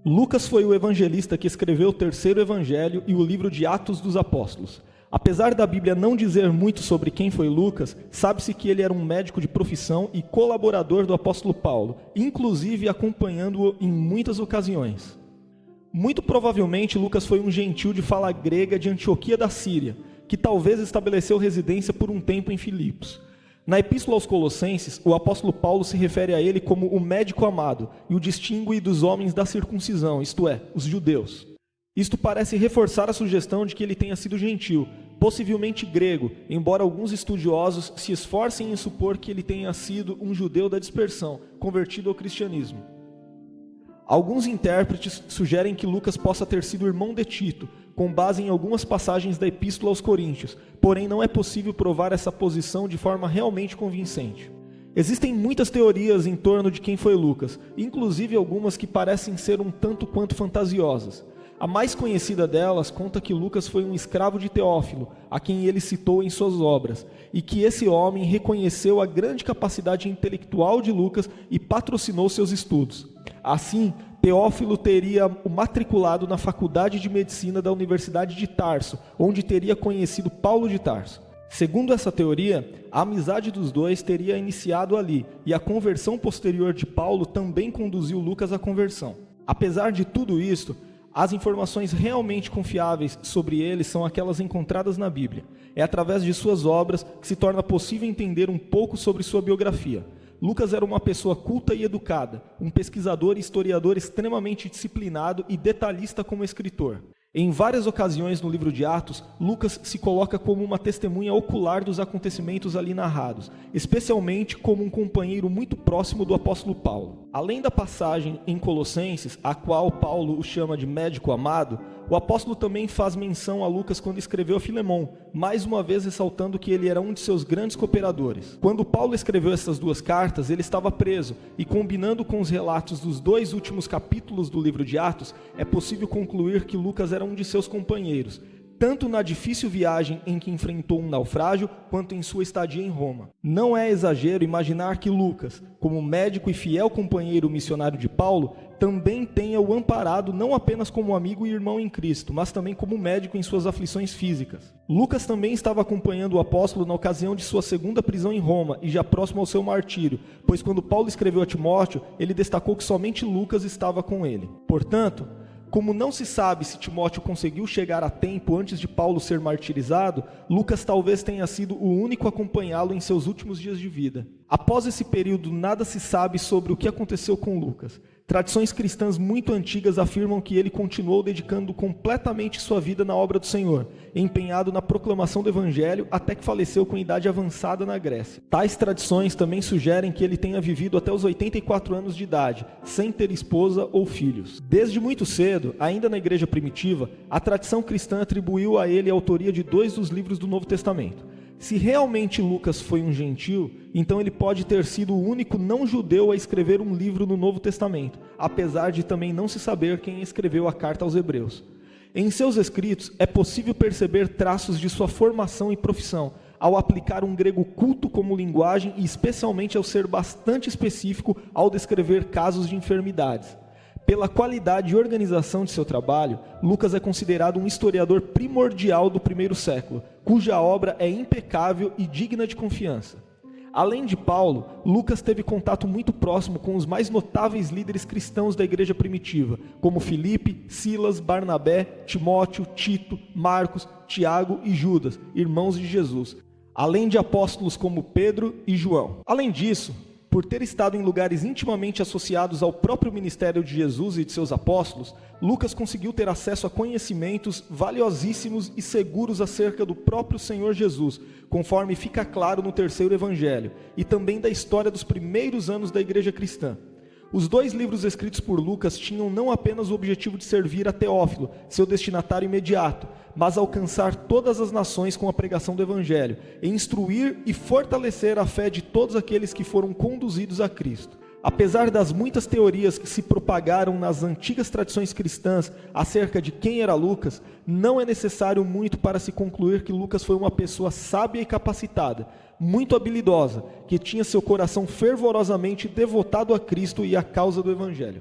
Lucas foi o evangelista que escreveu o terceiro evangelho e o livro de Atos dos Apóstolos. Apesar da Bíblia não dizer muito sobre quem foi Lucas, sabe-se que ele era um médico de profissão e colaborador do apóstolo Paulo, inclusive acompanhando-o em muitas ocasiões. Muito provavelmente Lucas foi um gentil de fala grega de Antioquia da Síria, que talvez estabeleceu residência por um tempo em Filipos. Na Epístola aos Colossenses, o apóstolo Paulo se refere a ele como o médico amado e o distingue dos homens da circuncisão, isto é, os judeus. Isto parece reforçar a sugestão de que ele tenha sido gentil, possivelmente grego, embora alguns estudiosos se esforcem em supor que ele tenha sido um judeu da dispersão, convertido ao cristianismo. Alguns intérpretes sugerem que Lucas possa ter sido irmão de Tito, com base em algumas passagens da Epístola aos Coríntios, porém não é possível provar essa posição de forma realmente convincente. Existem muitas teorias em torno de quem foi Lucas, inclusive algumas que parecem ser um tanto quanto fantasiosas. A mais conhecida delas conta que Lucas foi um escravo de Teófilo, a quem ele citou em suas obras, e que esse homem reconheceu a grande capacidade intelectual de Lucas e patrocinou seus estudos. Assim, Teófilo teria o matriculado na Faculdade de Medicina da Universidade de Tarso, onde teria conhecido Paulo de Tarso. Segundo essa teoria, a amizade dos dois teria iniciado ali, e a conversão posterior de Paulo também conduziu Lucas à conversão. Apesar de tudo isto, as informações realmente confiáveis sobre ele são aquelas encontradas na Bíblia. É através de suas obras que se torna possível entender um pouco sobre sua biografia. Lucas era uma pessoa culta e educada, um pesquisador e historiador extremamente disciplinado e detalhista como escritor. Em várias ocasiões no livro de Atos, Lucas se coloca como uma testemunha ocular dos acontecimentos ali narrados, especialmente como um companheiro muito próximo do apóstolo Paulo. Além da passagem em Colossenses, a qual Paulo o chama de médico amado, o apóstolo também faz menção a Lucas quando escreveu a Filemão, mais uma vez ressaltando que ele era um de seus grandes cooperadores. Quando Paulo escreveu essas duas cartas, ele estava preso, e combinando com os relatos dos dois últimos capítulos do livro de Atos, é possível concluir que Lucas era um de seus companheiros, tanto na difícil viagem em que enfrentou um naufrágio, quanto em sua estadia em Roma. Não é exagero imaginar que Lucas, como médico e fiel companheiro missionário de Paulo, também tenha o amparado não apenas como amigo e irmão em Cristo, mas também como médico em suas aflições físicas. Lucas também estava acompanhando o apóstolo na ocasião de sua segunda prisão em Roma, e já próximo ao seu martírio, pois quando Paulo escreveu a Timóteo, ele destacou que somente Lucas estava com ele. Portanto, como não se sabe se Timóteo conseguiu chegar a tempo antes de Paulo ser martirizado, Lucas talvez tenha sido o único a acompanhá-lo em seus últimos dias de vida. Após esse período, nada se sabe sobre o que aconteceu com Lucas. Tradições cristãs muito antigas afirmam que ele continuou dedicando completamente sua vida na obra do Senhor, empenhado na proclamação do Evangelho até que faleceu com idade avançada na Grécia. Tais tradições também sugerem que ele tenha vivido até os 84 anos de idade, sem ter esposa ou filhos. Desde muito cedo, ainda na igreja primitiva, a tradição cristã atribuiu a ele a autoria de 2 dos livros do Novo Testamento. Se realmente Lucas foi um gentil, então ele pode ter sido o único não-judeu a escrever um livro no Novo Testamento, apesar de também não se saber quem escreveu a carta aos Hebreus. Em seus escritos, é possível perceber traços de sua formação e profissão, ao aplicar um grego culto como linguagem e especialmente ao ser bastante específico ao descrever casos de enfermidades. Pela qualidade e organização de seu trabalho, Lucas é considerado um historiador primordial do primeiro século, cuja obra é impecável e digna de confiança. Além de Paulo, Lucas teve contato muito próximo com os mais notáveis líderes cristãos da igreja primitiva, como Filipe, Silas, Barnabé, Timóteo, Tito, Marcos, Tiago e Judas, irmãos de Jesus, além de apóstolos como Pedro e João. Além disso, por ter estado em lugares intimamente associados ao próprio ministério de Jesus e de seus apóstolos, Lucas conseguiu ter acesso a conhecimentos valiosíssimos e seguros acerca do próprio Senhor Jesus, conforme fica claro no terceiro evangelho, e também da história dos primeiros anos da igreja cristã. Os 2 livros escritos por Lucas tinham não apenas o objetivo de servir a Teófilo, seu destinatário imediato, mas alcançar todas as nações com a pregação do Evangelho, e instruir e fortalecer a fé de todos aqueles que foram conduzidos a Cristo. Apesar das muitas teorias que se propagaram nas antigas tradições cristãs acerca de quem era Lucas, não é necessário muito para se concluir que Lucas foi uma pessoa sábia e capacitada, muito habilidosa, que tinha seu coração fervorosamente devotado a Cristo e à causa do Evangelho.